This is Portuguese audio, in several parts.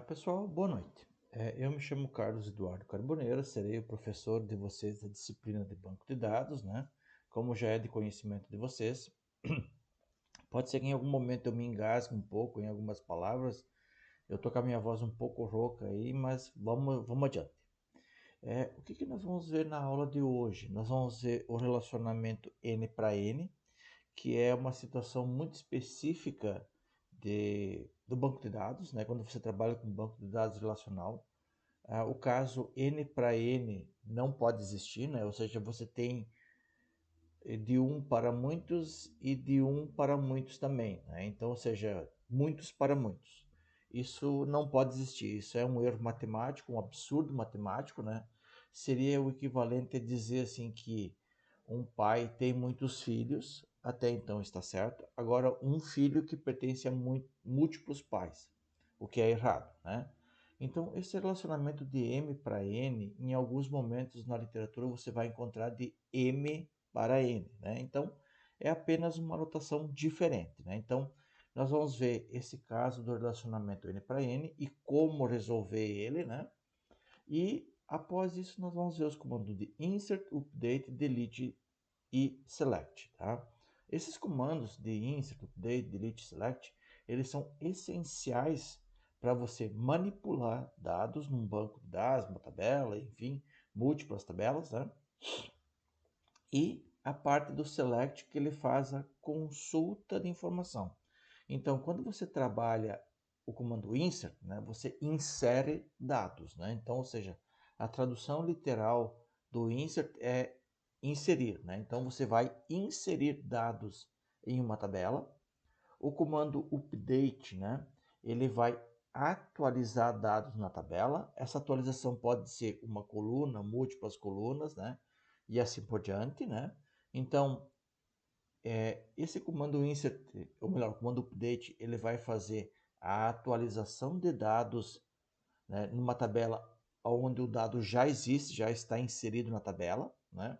Pessoal, boa noite. Eu me chamo Carlos Eduardo Carboneira, serei o professor de vocês da disciplina de banco de dados, né? Como já é de conhecimento de vocês, pode ser que em algum momento eu me engasgue um pouco em algumas palavras, eu tô com a minha voz um pouco rouca aí, mas vamos adiante. O que nós vamos ver na aula de hoje? Nós vamos ver o relacionamento N para N, que é uma situação muito específica do banco de dados, né? Quando você trabalha com banco de dados relacional. O caso N para N não pode existir, né? Ou seja, você tem de um para muitos e de um para muitos também, né? Então, ou seja, muitos para muitos. Isso não pode existir, isso é um erro matemático, um absurdo matemático, né? Seria o equivalente a dizer assim que um pai tem muitos filhos, até então está certo. Agora, um filho que pertence a múltiplos pais, o que é errado, né? Então, esse relacionamento de M para N, em alguns momentos na literatura você vai encontrar de M para N, né? Então, é apenas uma notação diferente, né? Então, nós vamos ver esse caso do relacionamento N para N e como resolver ele, né? E após isso, nós vamos ver os comandos de insert, update, delete e select, tá? Esses comandos de insert, update, delete, select, eles são essenciais para você manipular dados num banco de dados, uma tabela, enfim, múltiplas tabelas, né? E a parte do select que ele faz a consulta de informação. Então, quando você trabalha o comando insert, né, você insere dados, né? Então, ou seja, a tradução literal do insert é inserir, né? Então, você vai inserir dados em uma tabela. O comando update, né, ele vai atualizar dados na tabela. Essa atualização pode ser uma coluna, múltiplas colunas, né? E assim por diante, né? Então, esse comando insert, ou melhor, o comando update, ele vai fazer a atualização de dados, né, numa tabela onde o dado já existe, já está inserido na tabela, né?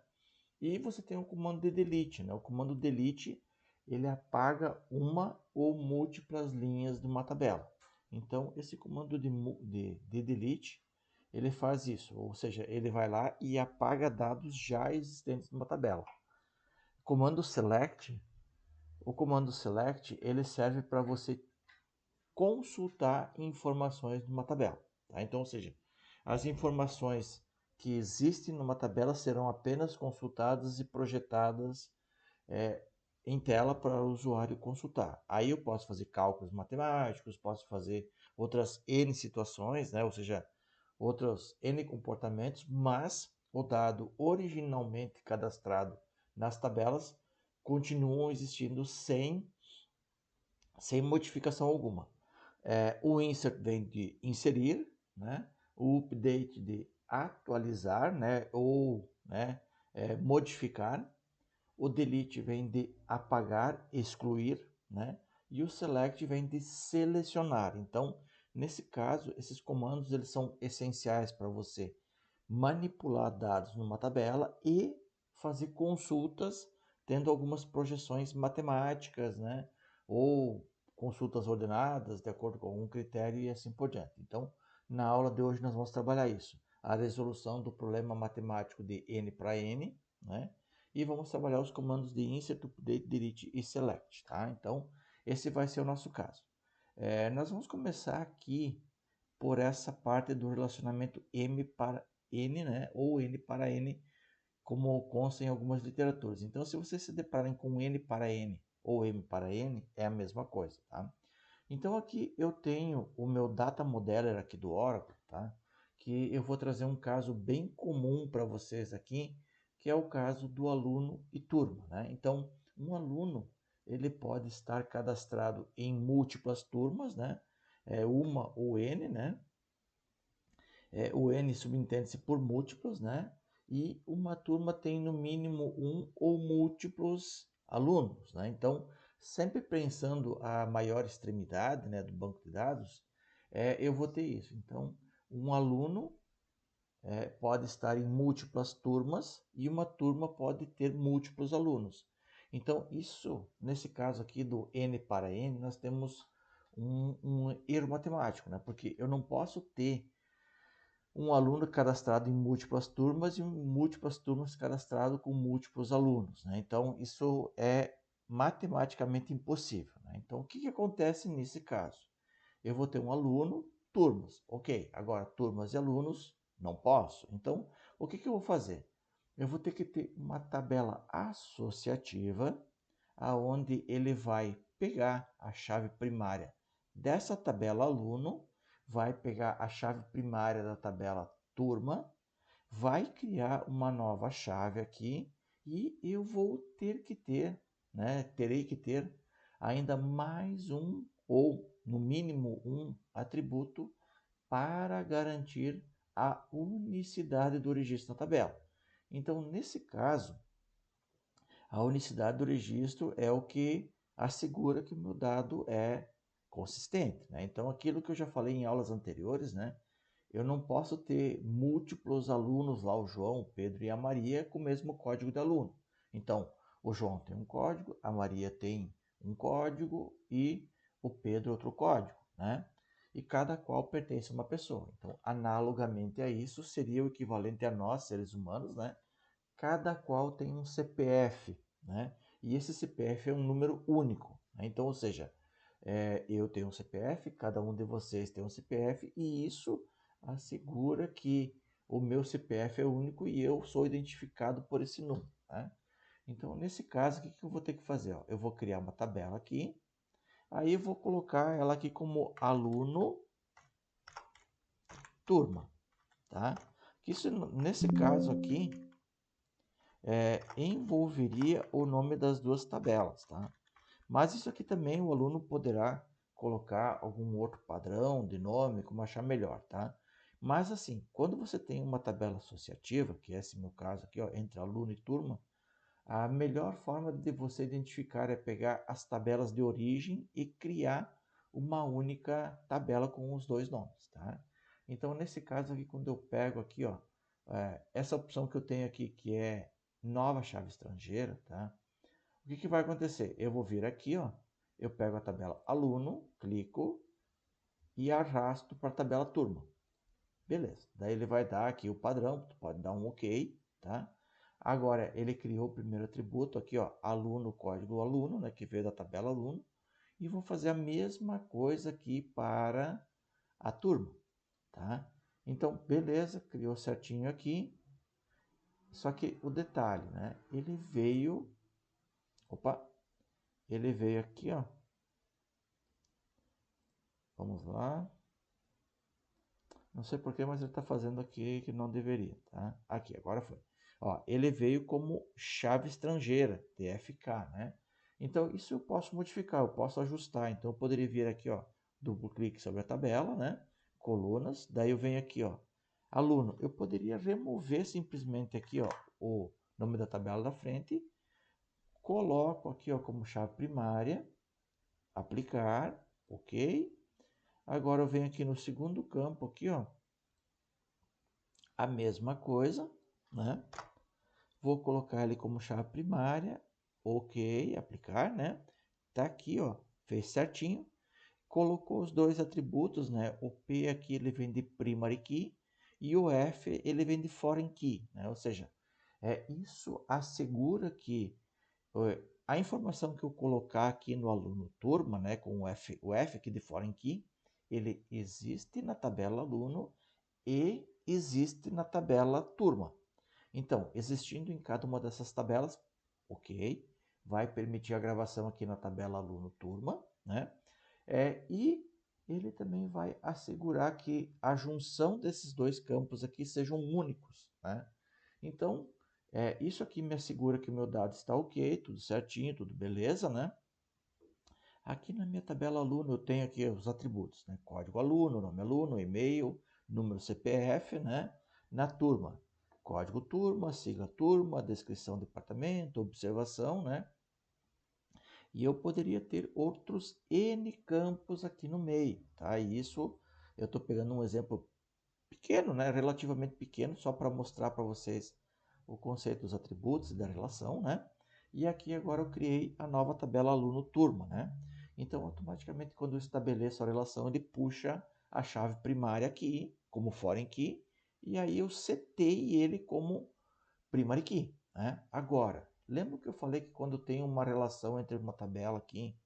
E você tem o comando de delete, né? O comando delete, ele apaga uma ou múltiplas linhas de uma tabela. Então, esse comando de delete, ele faz isso, ou seja, ele vai lá e apaga dados já existentes numa tabela. Comando select, o comando select, ele serve para você consultar informações numa tabela, tá? Então, ou seja, as informações que existem numa tabela serão apenas consultadas e projetadas é, em tela para o usuário consultar. Aí eu posso fazer cálculos matemáticos, posso fazer outras N situações, né? Ou seja, outros N comportamentos, mas o dado originalmente cadastrado nas tabelas continuam existindo sem modificação alguma. O insert vem de inserir, né? O update de atualizar, né? Ou, né? Modificar. O delete vem de apagar, excluir, né? E o select vem de selecionar. Então, nesse caso, esses comandos eles são essenciais para você manipular dados numa tabela e fazer consultas tendo algumas projeções matemáticas, né? Ou consultas ordenadas de acordo com algum critério e assim por diante. Então, na aula de hoje nós vamos trabalhar isso, a resolução do problema matemático de N para N, né? E vamos trabalhar os comandos de insert, update, delete e select, tá? Então, esse vai ser o nosso caso. Nós vamos começar aqui por essa parte do relacionamento M para N, né? Ou N para N, como consta em algumas literaturas. Então, se vocês se depararem com N para N ou M para N, é a mesma coisa, tá? Então, aqui eu tenho o meu Data Modeler aqui do Oracle, tá? Que eu vou trazer um caso bem comum para vocês aqui, que é o caso do aluno e turma, né? Então, um aluno, ele pode estar cadastrado em múltiplas turmas, né? Uma ou N, né? O N subentende-se por múltiplos, né? E uma turma tem no mínimo um ou múltiplos alunos, né? Então, sempre pensando a maior extremidade, né, do banco de dados, eu vou ter isso. Então, um aluno pode estar em múltiplas turmas e uma turma pode ter múltiplos alunos. Então, isso, nesse caso aqui do N para N, nós temos um erro matemático, né? Porque eu não posso ter um aluno cadastrado em múltiplas turmas e múltiplas turmas cadastrado com múltiplos alunos, né? Então, isso é matematicamente impossível, né? Então, o que acontece nesse caso? Eu vou ter um aluno, turmas, ok. Agora, turmas e alunos, não posso. Então, o que eu vou fazer? Eu vou ter que ter uma tabela associativa, aonde ele vai pegar a chave primária dessa tabela aluno, vai pegar a chave primária da tabela turma, vai criar uma nova chave aqui e eu vou ter que ter, né, terei que ter ainda mais um ou no mínimo um atributo para garantir a unicidade do registro na tabela. Então, nesse caso, a unicidade do registro é o que assegura que o meu dado é consistente, né? Então, aquilo que eu já falei em aulas anteriores, né? Eu não posso ter múltiplos alunos lá, o João, o Pedro e a Maria, com o mesmo código de aluno. Então, o João tem um código, a Maria tem um código e o Pedro outro código, né? E cada qual pertence a uma pessoa. Então, analogamente a isso, seria o equivalente a nós, seres humanos, né? Cada qual tem um CPF, né? E esse CPF é um número único, né? Então, ou seja, eu tenho um CPF, cada um de vocês tem um CPF, e isso assegura que o meu CPF é único e eu sou identificado por esse número, né? Então, nesse caso, o que eu vou ter que fazer? Ó? Eu vou criar uma tabela aqui, aí eu vou colocar ela aqui como aluno turma, tá? Isso, nesse caso aqui, envolveria o nome das duas tabelas, tá? Mas isso aqui também o aluno poderá colocar algum outro padrão de nome, como achar melhor, tá? Mas assim, quando você tem uma tabela associativa, que é esse meu caso aqui, ó, entre aluno e turma, a melhor forma de você identificar é pegar as tabelas de origem e criar uma única tabela com os dois nomes, tá? Então, nesse caso aqui, quando eu pego aqui, ó, essa opção que eu tenho aqui, que é nova chave estrangeira, tá? O que vai acontecer? Eu vou vir aqui, ó, eu pego a tabela aluno, clico e arrasto para a tabela turma. Beleza. Daí ele vai dar aqui o padrão, tu pode dar um OK, tá? Agora, ele criou o primeiro atributo aqui, ó, aluno, código aluno, né, que veio da tabela aluno, e vou fazer a mesma coisa aqui para a turma, tá? Então, beleza, criou certinho aqui. Só que o detalhe, né? Ele veio aqui, ó. Vamos lá. Não sei porquê, mas ele está fazendo aqui que não deveria, tá? Aqui, agora foi. Ó, ele veio como chave estrangeira, TFK, né? Então, isso eu posso modificar, eu posso ajustar. Então, eu poderia vir aqui, ó, duplo clique sobre a tabela, né? Colunas, daí eu venho aqui, ó, aluno. Eu poderia remover simplesmente aqui, ó, o nome da tabela da frente, coloco aqui, ó, como chave primária, aplicar, ok? Agora eu venho aqui no segundo campo, aqui, ó, a mesma coisa, né? Vou colocar ele como chave primária, ok, aplicar, né? Tá aqui, ó, fez certinho. Colocou os dois atributos, né? O P aqui ele vem de primary key e o F ele vem de foreign key, né? Ou seja, isso assegura que a informação que eu colocar aqui no aluno turma, né, com o F aqui de foreign key, ele existe na tabela aluno e existe na tabela turma. Então, existindo em cada uma dessas tabelas, ok, vai permitir a gravação aqui na tabela aluno turma, né? E ele também vai assegurar que a junção desses dois campos aqui sejam únicos, né? Então, isso aqui me assegura que o meu dado está ok, tudo certinho, tudo beleza, né? Aqui na minha tabela aluno eu tenho aqui os atributos, né? Código aluno, nome aluno, e-mail, número CPF, né? Na turma, código turma, sigla turma, descrição do departamento, observação, né? E eu poderia ter outros N campos aqui no meio, tá? E isso eu estou pegando um exemplo pequeno, né? Relativamente pequeno, só para mostrar para vocês o conceito dos atributos e da relação, né? E aqui agora eu criei a nova tabela aluno turma, né? Então, automaticamente, quando eu estabeleço a relação, ele puxa a chave primária aqui, como foreign key, e aí eu setei ele como primary key, né? Agora, lembra que eu falei que quando tem uma relação entre uma tabela aqui,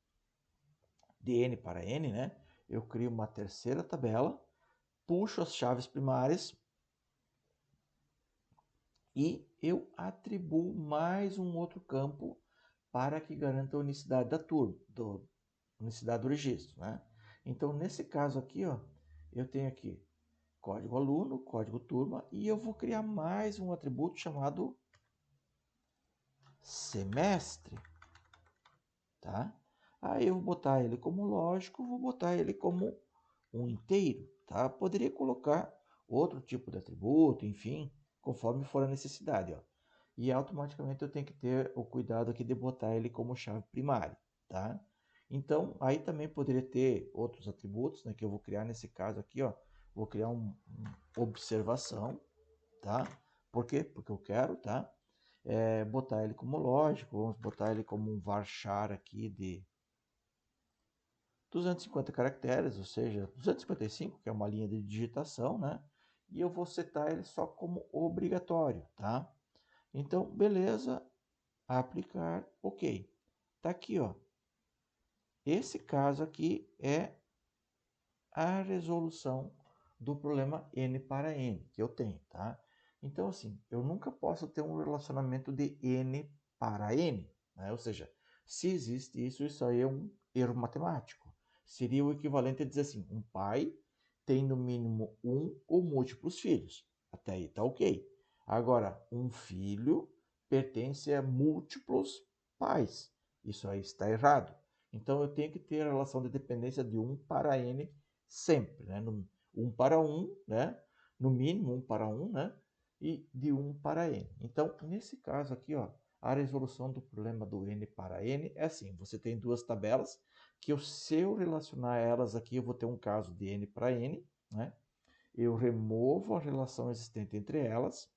de n para n, né? Eu crio uma terceira tabela, puxo as chaves primárias e eu atribuo mais um outro campo para que garanta a unicidade da turma, unicidade do registro, né? Então, nesse caso aqui, ó, eu tenho aqui código aluno, código turma, e eu vou criar mais um atributo chamado semestre, tá? Aí eu vou botar ele como lógico, vou botar ele como um inteiro, tá? Poderia colocar outro tipo de atributo, enfim, conforme for a necessidade, ó. E automaticamente eu tenho que ter o cuidado aqui de botar ele como chave primária, tá? Então, aí também poderia ter outros atributos, né, que eu vou criar nesse caso aqui, ó. Vou criar um observação, tá? Por quê? Porque eu quero, tá? Botar ele como lógico, vamos botar ele como um varchar aqui de 250 caracteres, ou seja, 255, que é uma linha de digitação, né? E eu vou setar ele só como obrigatório, tá? Então, beleza, aplicar, ok. Tá aqui, ó. Esse caso aqui é a resolução do problema n para n que eu tenho, tá? Então, assim, eu nunca posso ter um relacionamento de n para n, né? Ou seja, se existe isso, isso aí é um erro matemático. Seria o equivalente a dizer assim, um pai tem no mínimo um ou múltiplos filhos. Até aí tá ok. Agora, um filho pertence a múltiplos pais. Isso aí está errado. Então, eu tenho que ter a relação de dependência de 1 para n sempre, né? 1 para 1, né? No mínimo 1 para 1, né? E de 1 para n. Então, nesse caso aqui, ó, a resolução do problema do n para n é assim, você tem duas tabelas, que se eu relacionar elas aqui, eu vou ter um caso de n para n, né? Eu removo a relação existente entre elas,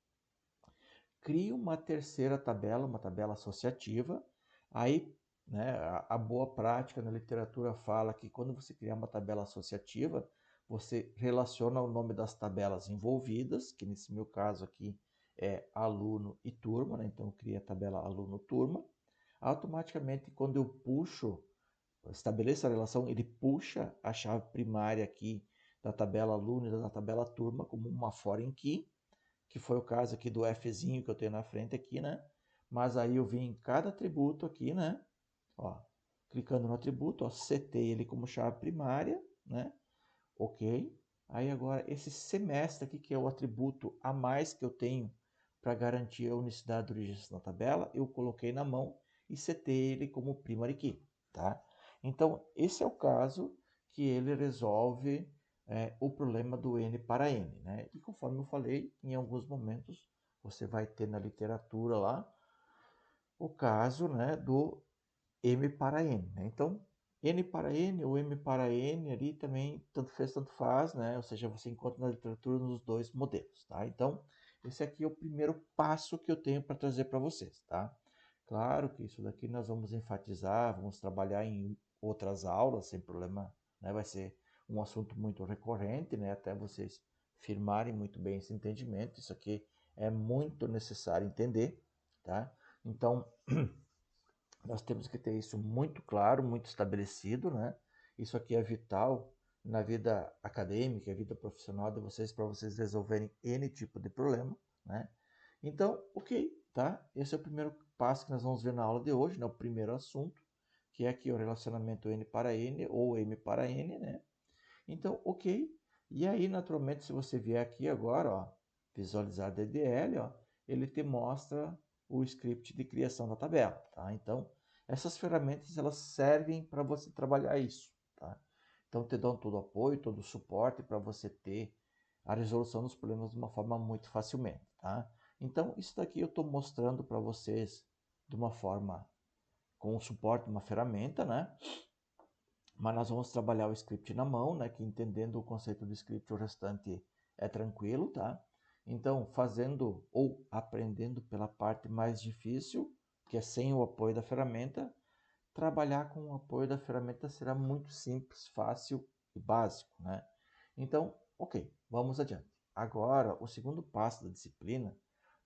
crio uma terceira tabela, uma tabela associativa, aí, né, a boa prática na literatura fala que quando você criar uma tabela associativa, você relaciona o nome das tabelas envolvidas, que nesse meu caso aqui é aluno e turma, né? Então eu crio a tabela aluno-turma. Automaticamente, quando eu puxo, estabeleço a relação, ele puxa a chave primária aqui da tabela aluno e da tabela turma como uma foreign key, que foi o caso aqui do Fzinho que eu tenho na frente aqui, né? Mas aí eu vim em cada atributo aqui, né? Ó, clicando no atributo, ó, setei ele como chave primária, né? Ok. Aí agora esse semestre aqui, que é o atributo a mais que eu tenho para garantir a unicidade do registro na tabela, eu coloquei na mão e setei ele como primary key, tá? Então, esse é o caso que ele resolve o problema do n para n, né? E conforme eu falei, em alguns momentos você vai ter na literatura lá o caso, né, do m para n, né? Então, n para n ou m para n ali também tanto fez, tanto faz, né? Ou seja, você encontra na literatura nos dois modelos, tá? Então, esse aqui é o primeiro passo que eu tenho para trazer para vocês, tá? Claro que isso daqui nós vamos enfatizar, vamos trabalhar em outras aulas, sem problema, né? Vai ser um assunto muito recorrente, né? Até vocês firmarem muito bem esse entendimento. Isso aqui é muito necessário entender, tá? Então, nós temos que ter isso muito claro, muito estabelecido, né? Isso aqui é vital na vida acadêmica, a vida profissional de vocês, para vocês resolverem N tipo de problema, né? Então, ok, tá? Esse é o primeiro passo que nós vamos ver na aula de hoje, né? O primeiro assunto, que é aqui o relacionamento N para N ou M para N, né? Então, ok. E aí, naturalmente, se você vier aqui agora, ó, visualizar DDL, ó, ele te mostra o script de criação da tabela, tá? Então, essas ferramentas, elas servem para você trabalhar isso, tá? Então, te dão todo o apoio, todo o suporte para você ter a resolução dos problemas de uma forma muito facilmente, tá? Então, isso daqui eu estou mostrando para vocês de uma forma com o suporte de uma ferramenta, né? Mas nós vamos trabalhar o script na mão, né? Que entendendo o conceito do script, o restante é tranquilo, tá? Então, fazendo ou aprendendo pela parte mais difícil, que é sem o apoio da ferramenta, trabalhar com o apoio da ferramenta será muito simples, fácil e básico, né? Então, ok, vamos adiante. Agora, o segundo passo da disciplina,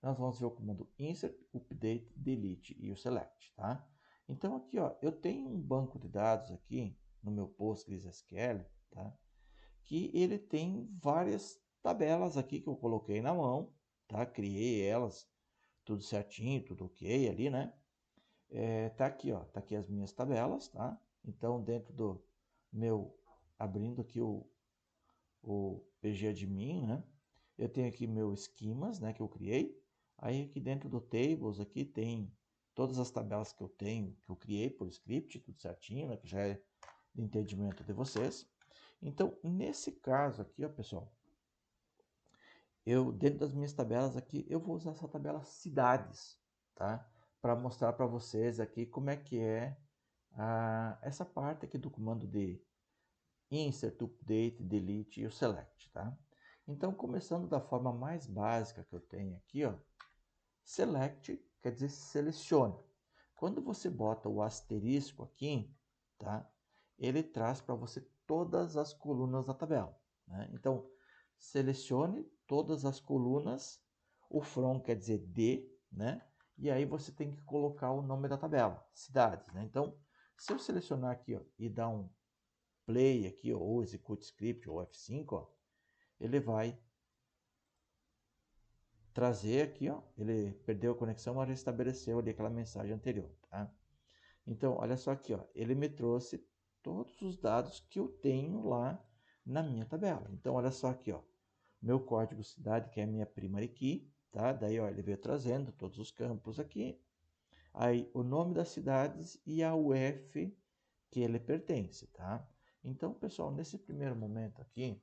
nós vamos ver o comando insert, update, delete e o select, tá? Então aqui, ó, eu tenho um banco de dados aqui no meu PostgreSQL, tá? Que ele tem várias tabelas aqui que eu coloquei na mão, tá? Criei elas, tudo certinho, tudo ok ali, né? Tá aqui, ó, tá aqui as minhas tabelas, tá? Então, dentro do meu, abrindo aqui o pgadmin, né? Eu tenho aqui meus esquemas, né, que eu criei. Aí aqui dentro do tables aqui tem todas as tabelas que eu tenho, que eu criei por script, tudo certinho, né, que já é de entendimento de vocês. Então, nesse caso aqui, ó, pessoal, eu dentro das minhas tabelas aqui, eu vou usar essa tabela cidades, tá? Para mostrar para vocês aqui como é que é essa parte aqui do comando de insert, update, delete e o select, tá? Então, começando da forma mais básica que eu tenho aqui, ó, select quer dizer selecione. Quando você bota o asterisco aqui, tá? Ele traz para você todas as colunas da tabela, né? Então, selecione todas as colunas, o from quer dizer de, né? E aí você tem que colocar o nome da tabela, cidades, né? Então, se eu selecionar aqui, ó, e dar um play aqui, ó, ou execute script, ou F5, ó, ele vai trazer aqui, ó, ele perdeu a conexão, mas restabeleceu ali aquela mensagem anterior, tá? Então, olha só aqui, ó, ele me trouxe todos os dados que eu tenho lá na minha tabela. Então, olha só aqui, ó, meu código cidade, que é a minha primary key, tá? Daí, ó, ele veio trazendo todos os campos aqui. Aí, o nome das cidades e a UF que ele pertence, tá? Então, pessoal, nesse primeiro momento aqui,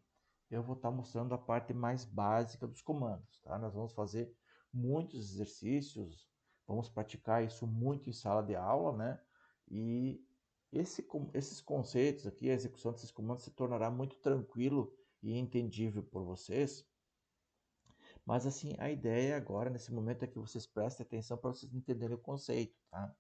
eu vou estar mostrando a parte mais básica dos comandos, tá? Nós vamos fazer muitos exercícios, vamos praticar isso muito em sala de aula, né? E esses conceitos aqui, a execução desses comandos se tornará muito tranquilo e entendível por vocês. Mas assim, a ideia agora, nesse momento, é que vocês prestem atenção para vocês entenderem o conceito, tá?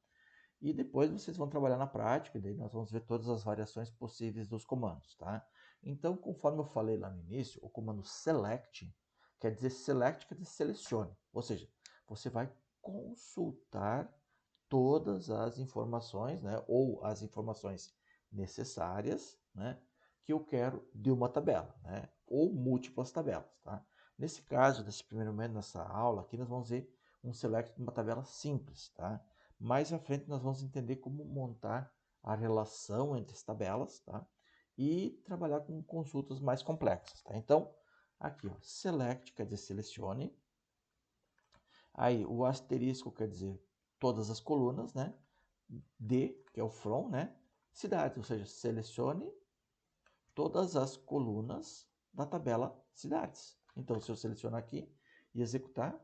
E depois vocês vão trabalhar na prática, e daí nós vamos ver todas as variações possíveis dos comandos, tá? Então, conforme eu falei lá no início, o comando select quer dizer selecione. Ou seja, você vai consultar todas as informações, né, ou as informações necessárias, né, que eu quero de uma tabela, né, ou múltiplas tabelas, tá? Nesse caso, nesse primeiro momento, nessa aula aqui, nós vamos ver um select de uma tabela simples, tá? Mais à frente nós vamos entender como montar a relação entre as tabelas, tá? E trabalhar com consultas mais complexas, tá? Então, aqui, ó, select quer dizer selecione. Aí, o asterisco quer dizer todas as colunas, né? D, que é o from, né? Cidades, ou seja, selecione todas as colunas da tabela cidades. Então, se eu selecionar aqui e executar,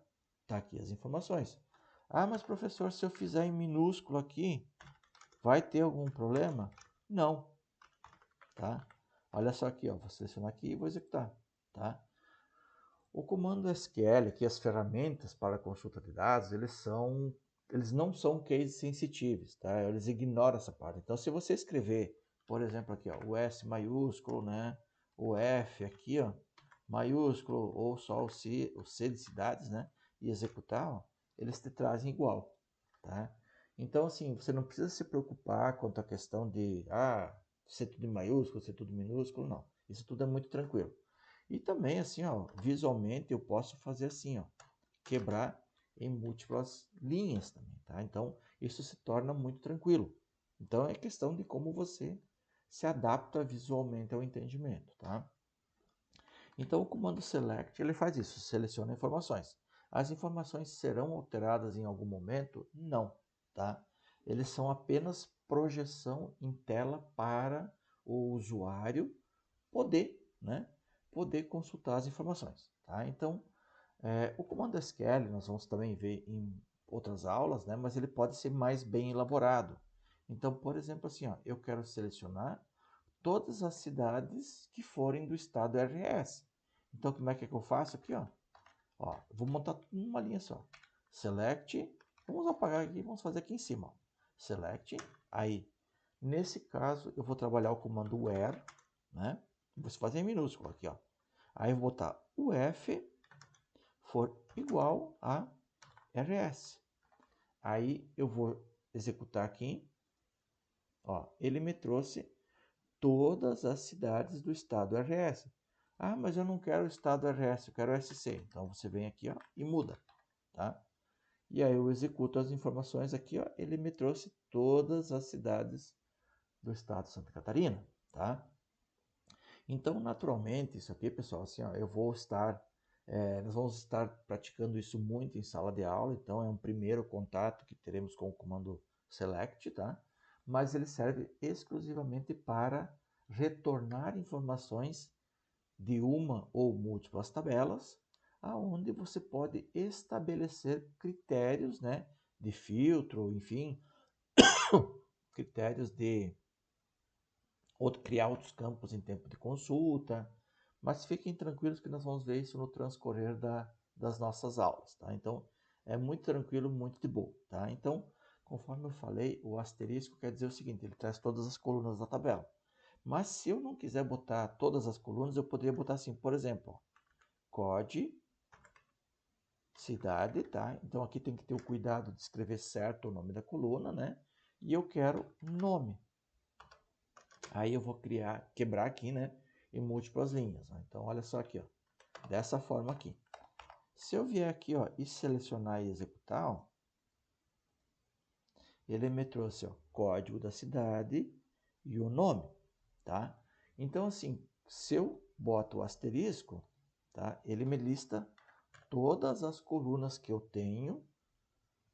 tá aqui as informações. Ah, mas professor, se eu fizer em minúsculo aqui, vai ter algum problema? Não, tá? Olha só aqui, ó, vou selecionar aqui e vou executar, tá? O comando SQL, aqui as ferramentas para consulta de dados, eles não são case sensitives, tá? Eles ignoram essa parte. Então, se você escrever, por exemplo, aqui, ó, o S maiúsculo, né? O F aqui, ó, maiúsculo, ou só o C de cidades, né? E executar, ó, eles te trazem igual, tá? Então, assim, você não precisa se preocupar quanto à questão de, ser tudo em maiúsculo, ser tudo minúsculo, não. Isso tudo é muito tranquilo. E também, assim, ó, visualmente eu posso fazer assim, ó, quebrar em múltiplas linhas também, tá? Então, isso se torna muito tranquilo. Então, é questão de como você se adapta visualmente ao entendimento, tá? Então, o comando select, ele faz isso, seleciona informações. As informações serão alteradas em algum momento? Não, tá? Eles são apenas projeção em tela para o usuário poder, né, poder consultar as informações, tá? Então, o comando SQL nós vamos também ver em outras aulas, né, mas ele pode ser mais bem elaborado. Então, por exemplo, assim, ó, eu quero selecionar todas as cidades que forem do estado RS. Então, como é que eu faço aqui, ó? Ó, eu vou montar uma linha só. Select, vamos apagar aqui, vamos fazer aqui em cima, ó. Select, Aí, nesse caso, eu vou trabalhar o comando where, né? Vou fazer em minúsculo aqui, ó. Aí eu vou botar UF for igual a RS. Aí eu vou executar aqui, ó, ele me trouxe todas as cidades do estado RS. Ah, mas eu não quero o estado RS, eu quero SC. Então você vem aqui, ó, e muda, tá? E aí eu executo as informações aqui, ó, ele me trouxe todas as cidades do estado de Santa Catarina, tá? Então, naturalmente, isso aqui, pessoal, assim, ó, nós vamos estar praticando isso muito em sala de aula, então é um primeiro contato que teremos com o comando select, tá? Mas ele serve exclusivamente para retornar informações de uma ou múltiplas tabelas, aonde você pode estabelecer critérios, né, de filtro, enfim, critérios de criar outros campos em tempo de consulta, mas fiquem tranquilos que nós vamos ver isso no transcorrer das nossas aulas, tá? Então, é muito tranquilo, muito de boa, tá? Então, conforme eu falei, o asterisco quer dizer o seguinte, ele traz todas as colunas da tabela. Mas se eu não quiser botar todas as colunas, eu poderia botar assim, por exemplo, COD, cidade, tá? Então, aqui tem que ter o cuidado de escrever certo o nome da coluna, né? E eu quero nome. Aí eu vou quebrar aqui, né, em múltiplas linhas. Ó. Então, olha só aqui, ó, dessa forma aqui. Se eu vier aqui, ó, e selecionar e executar, ó, ele me trouxe, ó, código da cidade e o nome, tá? Então, assim, se eu boto o asterisco, tá, ele me lista todas as colunas que eu tenho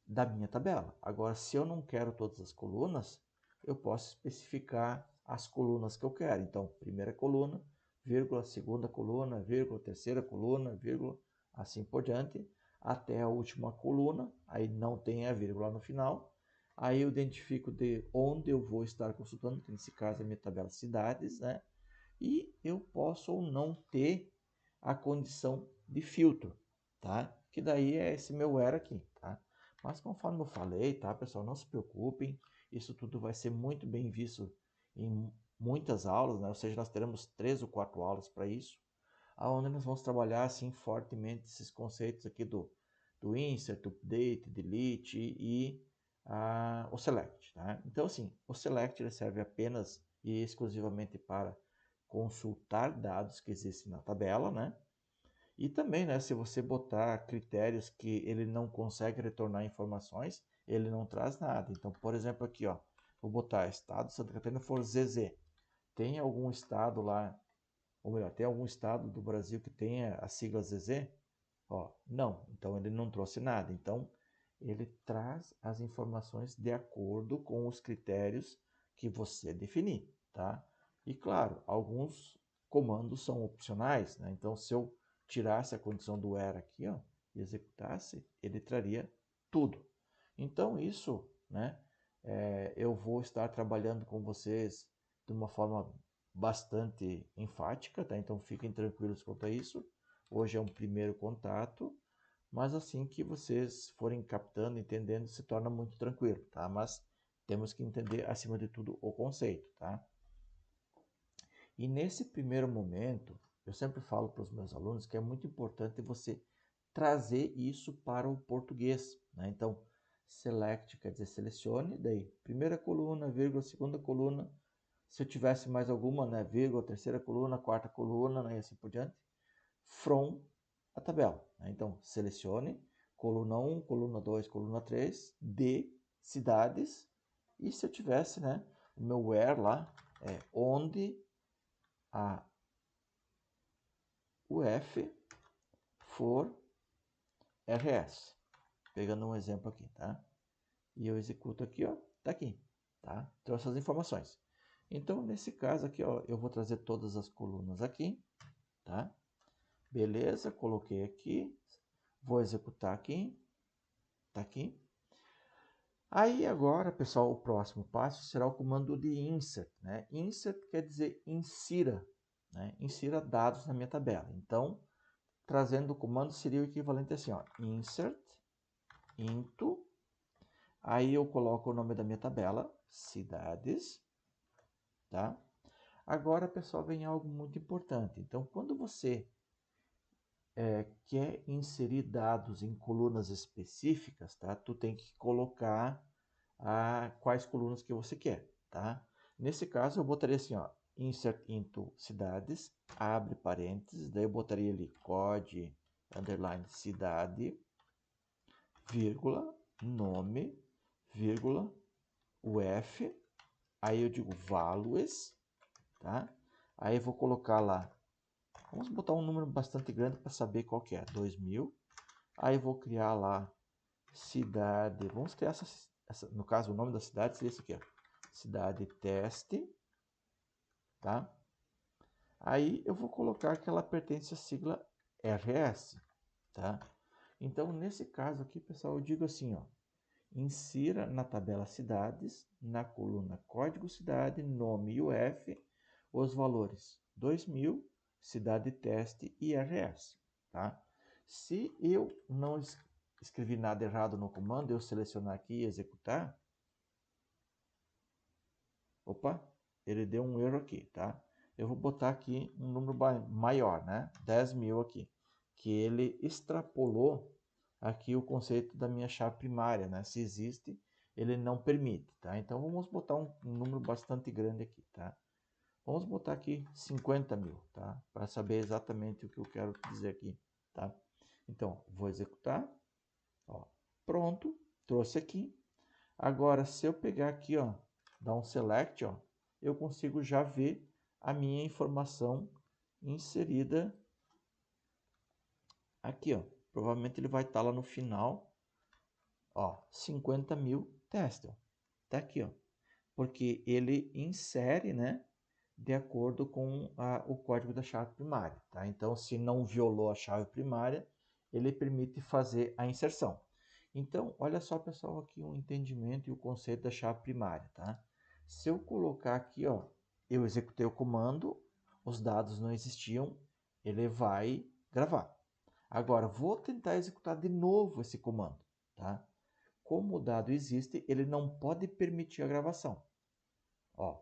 da minha tabela. Agora, se eu não quero todas as colunas, eu posso especificar as colunas que eu quero. Então, primeira coluna, vírgula, segunda coluna, vírgula, terceira coluna, vírgula, assim por diante, até a última coluna, aí não tem a vírgula no final. Aí eu identifico de onde eu vou estar consultando, que nesse caso é a minha tabela cidades, né? E eu posso ou não ter a condição de filtro, tá? Que daí é esse meu where aqui, tá? Mas conforme eu falei, tá, pessoal, não se preocupem, isso tudo vai ser muito bem visto em muitas aulas, né? Ou seja, nós teremos 3 ou 4 aulas para isso, aonde nós vamos trabalhar assim fortemente esses conceitos aqui do insert, update, delete e o select, tá? Então, assim, o select ele serve apenas e exclusivamente para consultar dados que existem na tabela, né? E também, né, se você botar critérios que ele não consegue retornar informações, ele não traz nada. Então, por exemplo, aqui, ó, vou botar estado Santa Catarina for ZZ. Tem algum estado lá, ou melhor, tem algum estado do Brasil que tenha a sigla ZZ? Ó, não, então ele não trouxe nada. Então, ele traz as informações de acordo com os critérios que você definir, tá? E claro, alguns comandos são opcionais, né? Então, se eu tirasse a condição do where aqui, ó, e executasse, ele traria tudo. Então, isso, né, eu vou estar trabalhando com vocês de uma forma bastante enfática, tá? Então, fiquem tranquilos quanto a isso. Hoje é um primeiro contato, mas assim que vocês forem captando, entendendo, se torna muito tranquilo, tá? Mas temos que entender, acima de tudo, o conceito, tá? E nesse primeiro momento, eu sempre falo para os meus alunos que é muito importante você trazer isso para o português, né? Então, select quer dizer selecione, daí primeira coluna, vírgula, segunda coluna, se eu tivesse mais alguma, né, vírgula, terceira coluna, quarta coluna, né, e assim por diante, from a tabela, né? Então, selecione coluna 1, coluna 2, coluna 3 de cidades, e se eu tivesse, né, o meu where lá, onde a UF for RS. Pegando um exemplo aqui, tá? E eu executo aqui, ó, tá aqui, tá? Trouxe as informações. Então, nesse caso aqui, ó, eu vou trazer todas as colunas aqui, tá? Beleza, coloquei aqui, vou executar aqui, tá aqui. Aí agora, pessoal, o próximo passo será o comando de insert, né? Insert quer dizer insira, né? Insira dados na minha tabela. Então, trazendo o comando seria o equivalente assim, ó, insert into, Aí eu coloco o nome da minha tabela, cidades, tá? Agora, pessoal, vem algo muito importante. Então, quando você quer inserir dados em colunas específicas, tá? Tu tem que colocar quais colunas que você quer, tá? Nesse caso, eu botaria assim, ó, insert into cidades, abre parênteses, daí eu botaria ali code, underline cidade, vírgula, nome, vírgula, UF, aí eu digo values, tá? Aí eu vou colocar lá, vamos botar um número bastante grande para saber qual que é, 2000. Aí eu vou criar lá cidade, vamos criar no caso o nome da cidade seria esse aqui, ó, cidade teste, tá? Aí eu vou colocar que ela pertence à sigla RS, tá? Então nesse caso aqui, pessoal, eu digo assim, ó, insira na tabela cidades, na coluna código cidade, nome e UF, os valores 2000, cidade teste e RS, tá? Se eu não escrevi nada errado no comando, eu selecionar aqui e executar, opa, ele deu um erro aqui, tá? Eu vou botar aqui um número maior, né? 10.000 aqui, que ele extrapolou aqui o conceito da minha chave primária, né? Se existe, ele não permite, tá? Então vamos botar um número bastante grande aqui, tá? Vamos botar aqui 50.000, tá? Para saber exatamente o que eu quero dizer aqui, tá? Então, vou executar, ó, pronto, trouxe aqui. Agora, se eu pegar aqui, ó, dar um select, ó, eu consigo já ver a minha informação inserida aqui, ó. Provavelmente ele vai estar lá no final, ó, 50.000 teste, ó. Tá aqui, ó. Porque ele insere, né, de acordo com o código da chave primária, tá? Então, se não violou a chave primária, ele permite fazer a inserção. Então, olha só, pessoal, aqui um entendimento e o conceito da chave primária, tá? Se eu colocar aqui, ó, eu executei o comando, os dados não existiam, ele vai gravar. Agora, vou tentar executar de novo esse comando, tá? Como o dado existe, ele não pode permitir a gravação. Ó,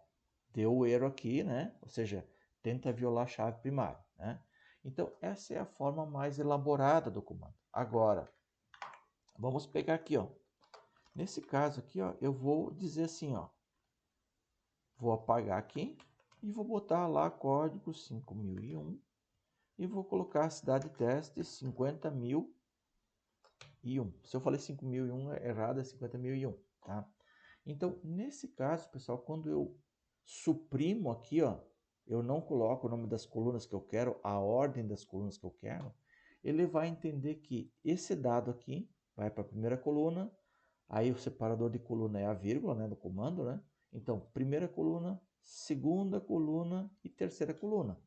deu o erro aqui, né? Ou seja, tenta violar a chave primária, né? Então, essa é a forma mais elaborada do comando. Agora, vamos pegar aqui, ó. Nesse caso aqui, ó, eu vou dizer assim, ó. Vou apagar aqui e vou botar lá código 5001 e vou colocar a cidade teste 50.001. Se eu falei 5.001 é errado, é 50.001, tá? Então, nesse caso, pessoal, quando eu suprimo aqui, ó, eu não coloco o nome das colunas que eu quero, a ordem das colunas que eu quero, ele vai entender que esse dado aqui vai para a primeira coluna, aí o separador de coluna é a vírgula, né, do comando, né? Então, primeira coluna, segunda coluna e terceira coluna,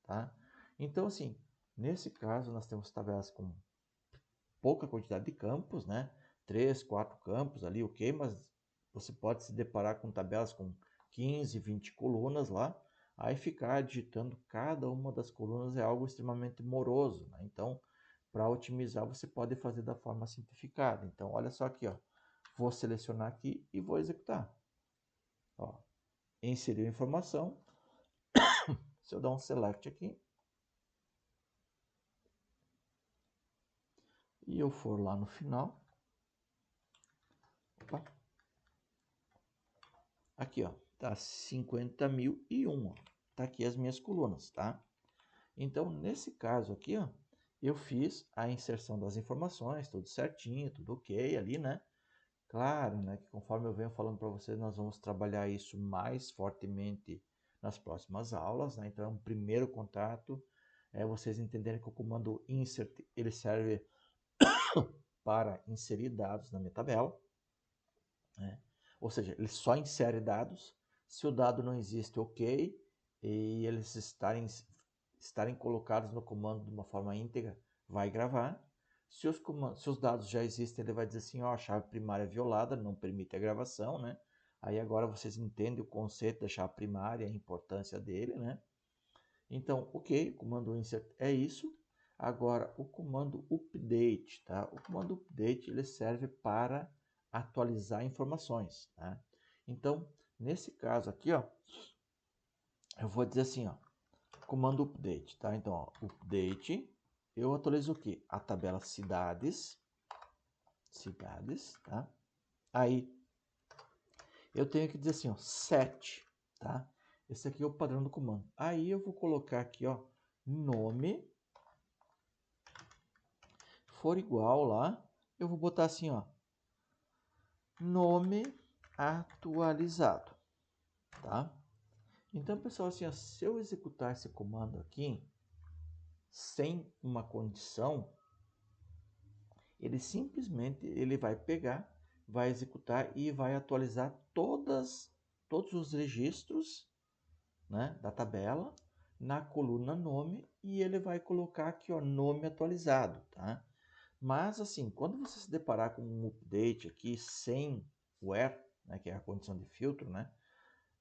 tá? Então, assim, nesse caso, nós temos tabelas com pouca quantidade de campos, né? 3, 4 campos ali, ok, mas você pode se deparar com tabelas com 15, 20 colunas lá, aí ficar digitando cada uma das colunas é algo extremamente moroso, né? Então, para otimizar, você pode fazer da forma simplificada. Então, olha só aqui, ó. Vou selecionar aqui e vou executar. Ó, inseriu a informação. Se eu dar um select aqui e eu for lá no final, opa, aqui, ó, tá 50.001, ó. Tá aqui as minhas colunas, tá? Então, nesse caso aqui, ó, eu fiz a inserção das informações, tudo certinho, tudo ok ali, né? Claro, né, que conforme eu venho falando para vocês, nós vamos trabalhar isso mais fortemente nas próximas aulas, né? Então, é um primeiro contato, vocês entenderem que o comando insert, ele serve para inserir dados na minha tabela, né? Ou seja, ele só insere dados. Se o dado não existe, ok, e eles estarem colocados no comando de uma forma íntegra, vai gravar. Se os dados já existem, ele vai dizer assim, ó, a chave primária é violada, não permite a gravação, né? Aí agora vocês entendem o conceito da chave primária, a importância dele, né? Então, ok, o comando insert é isso. Agora, o comando update, tá? O comando update, ele serve para atualizar informações, tá? Então, nesse caso aqui, ó, eu vou dizer assim, ó, comando update, tá? Então, ó, update, eu atualizo o quê? A tabela cidades, tá? Aí, eu tenho que dizer assim, ó, set, tá? Esse aqui é o padrão do comando. Aí, eu vou colocar aqui, ó, nome, for igual lá, eu vou botar assim, ó, nome atualizado, tá? Então, pessoal, assim, ó, se eu executar esse comando aqui, sem uma condição, ele simplesmente vai pegar, vai executar e vai atualizar todos os registros, né, da tabela na coluna nome e ele vai colocar aqui, ó, nome atualizado, tá? Mas assim, quando você se deparar com um update aqui sem where, né, que é a condição de filtro, né,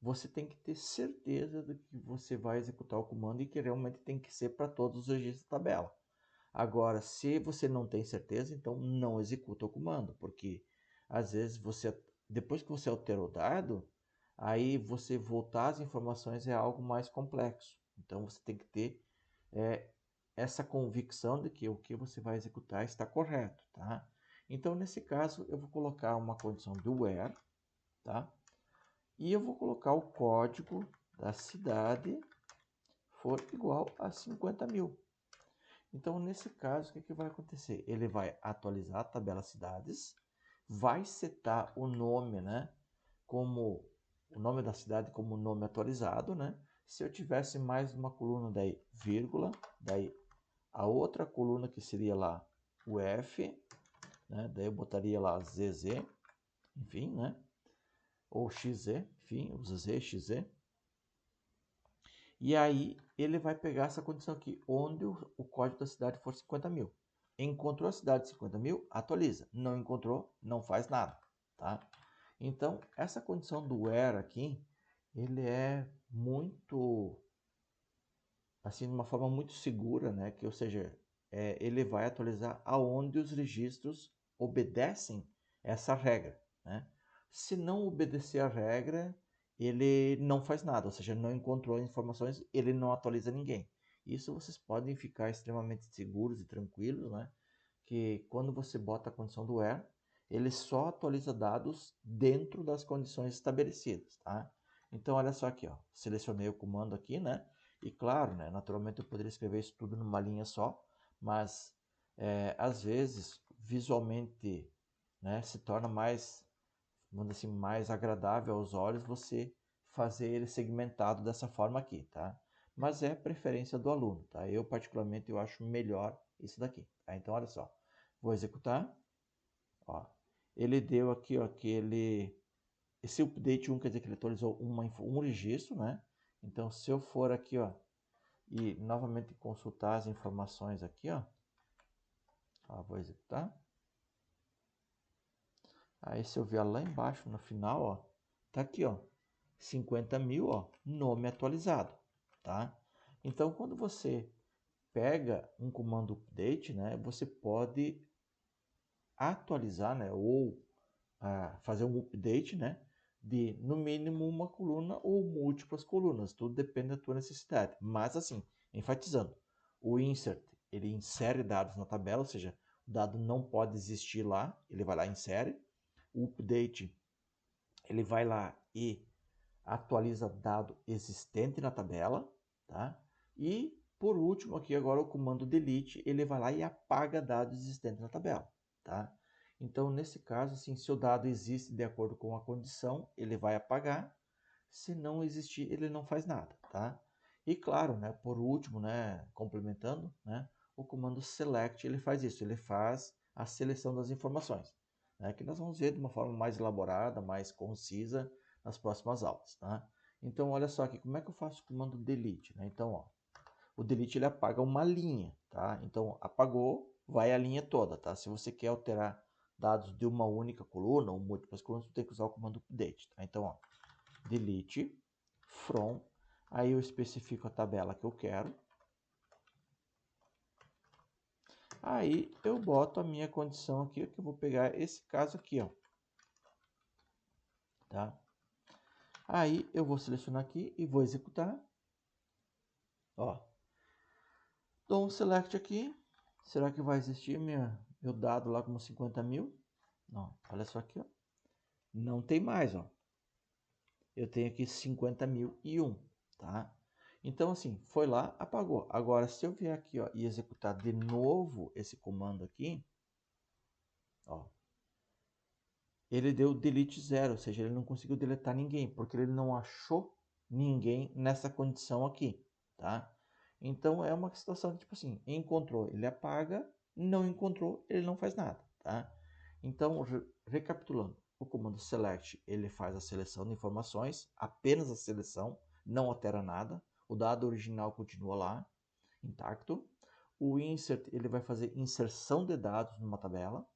você tem que ter certeza de que você vai executar o comando e que realmente tem que ser para todos os registros da tabela. Agora, se você não tem certeza, então não executa o comando, porque às vezes depois que você alterou o dado, aí você voltar às informações é algo mais complexo. Então você tem que ter essa convicção de que o que você vai executar está correto, tá? Então nesse caso eu vou colocar uma condição do where, tá? E eu vou colocar o código da cidade for igual a 50.000. Então, nesse caso, o que vai acontecer? Ele vai atualizar a tabela cidades, vai setar o nome, né, como o nome da cidade como nome atualizado, né? Se eu tivesse mais uma coluna, daí vírgula, daí a outra coluna que seria lá o F, né? Daí eu botaria lá ZZ, enfim, né? Ou XZ, enfim, o ZZ, XZ. E aí ele vai pegar essa condição aqui, onde o código da cidade for 50.000. Encontrou a cidade de 50.000, atualiza. Não encontrou, não faz nada, tá? Então, essa condição do where aqui, ele é muito, assim, de uma forma muito segura, né? Que, ou seja, ele vai atualizar aonde os registros obedecem essa regra, né? Se não obedecer a regra, ele não faz nada, ou seja, não encontrou informações, ele não atualiza ninguém. Isso vocês podem ficar extremamente seguros e tranquilos, né? Que quando você bota a condição do where, ele só atualiza dados dentro das condições estabelecidas, tá? Então, olha só aqui, ó, selecionei o comando aqui, né? E claro, né, naturalmente eu poderia escrever isso tudo numa linha só, mas às vezes, visualmente, né, se torna mais, vamos dizer assim, mais agradável aos olhos você fazer ele segmentado dessa forma aqui, tá? Mas é preferência do aluno, tá? Eu particularmente eu acho melhor isso daqui, tá? Então olha só, vou executar, ó, ele deu aqui, ó, esse update 1 quer dizer que ele atualizou um registro, né? Então se eu for aqui, ó, e novamente consultar as informações aqui, ó, vou executar. Aí se eu vier lá embaixo no final, ó, tá aqui, ó, 50.000, ó, nome atualizado, tá? Então, quando você pega um comando update, né, você pode atualizar, né, ou fazer um update, né, de no mínimo uma coluna ou múltiplas colunas, tudo depende da tua necessidade. Mas assim, enfatizando, o insert, ele insere dados na tabela, ou seja, o dado não pode existir lá, ele vai lá e insere. O update, ele vai lá e atualiza dado existente na tabela, tá? E por último aqui agora o comando delete, ele vai lá e apaga dados existentes na tabela, tá? Então nesse caso, assim, se o dado existe de acordo com a condição, ele vai apagar. Se não existir, ele não faz nada, tá? E claro, né, por último, né, complementando, né, o comando select, ele faz isso, ele faz a seleção das informações, né, que nós vamos ver de uma forma mais elaborada, mais concisa nas próximas aulas, tá? Então, olha só aqui, como é que eu faço o comando delete, né? Então, ó, o delete ele apaga uma linha, tá? Então, apagou, vai a linha toda, tá? Se você quer alterar dados de uma única coluna ou múltiplas colunas, você tem que usar o comando update, tá? Então, ó, delete from, aí eu especifico a tabela que eu quero, aí eu boto a minha condição aqui, que eu vou pegar esse caso aqui, ó, tá? Aí eu vou selecionar aqui e vou executar. Ó, dou um select aqui. Será que vai existir meu dado lá como 50 mil? Não, olha só aqui, ó. Não tem mais, ó. Eu tenho aqui 50.001, tá? Então, assim, foi lá, apagou. Agora, se eu vier aqui, ó, e executar de novo esse comando aqui, ó, ele deu delete 0, ou seja, ele não conseguiu deletar ninguém, porque ele não achou ninguém nessa condição aqui, tá? Então, é uma situação que, tipo assim, encontrou, ele apaga, não encontrou, ele não faz nada, tá? Então, recapitulando, o comando select, ele faz a seleção de informações, apenas a seleção, não altera nada, o dado original continua lá, intacto. O insert, ele vai fazer inserção de dados numa tabela.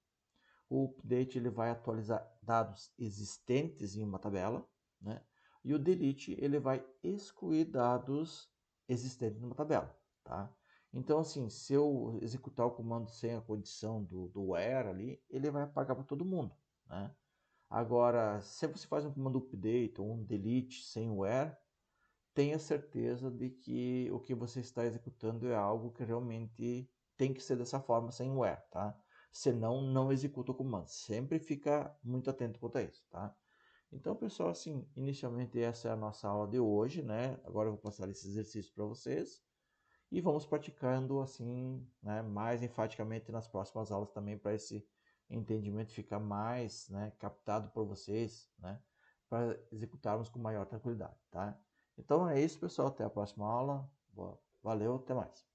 O update, ele vai atualizar dados existentes em uma tabela, né? E o delete, ele vai excluir dados existentes numa tabela, tá? Então, assim, se eu executar o comando sem a condição do where ali, ele vai apagar para todo mundo, né? Agora, se você faz um comando update ou um delete sem where, tenha certeza de que o que você está executando é algo que realmente tem que ser dessa forma sem where, tá? Senão, não executa o comando. Sempre fica muito atento quanto a isso, tá? Então, pessoal, assim, inicialmente essa é a nossa aula de hoje, né? Agora eu vou passar esse exercício para vocês e vamos praticando assim, né, mais enfaticamente nas próximas aulas também para esse entendimento ficar mais, né, captado por vocês, né, para executarmos com maior tranquilidade, tá? Então é isso, pessoal, até a próxima aula. Valeu, até mais.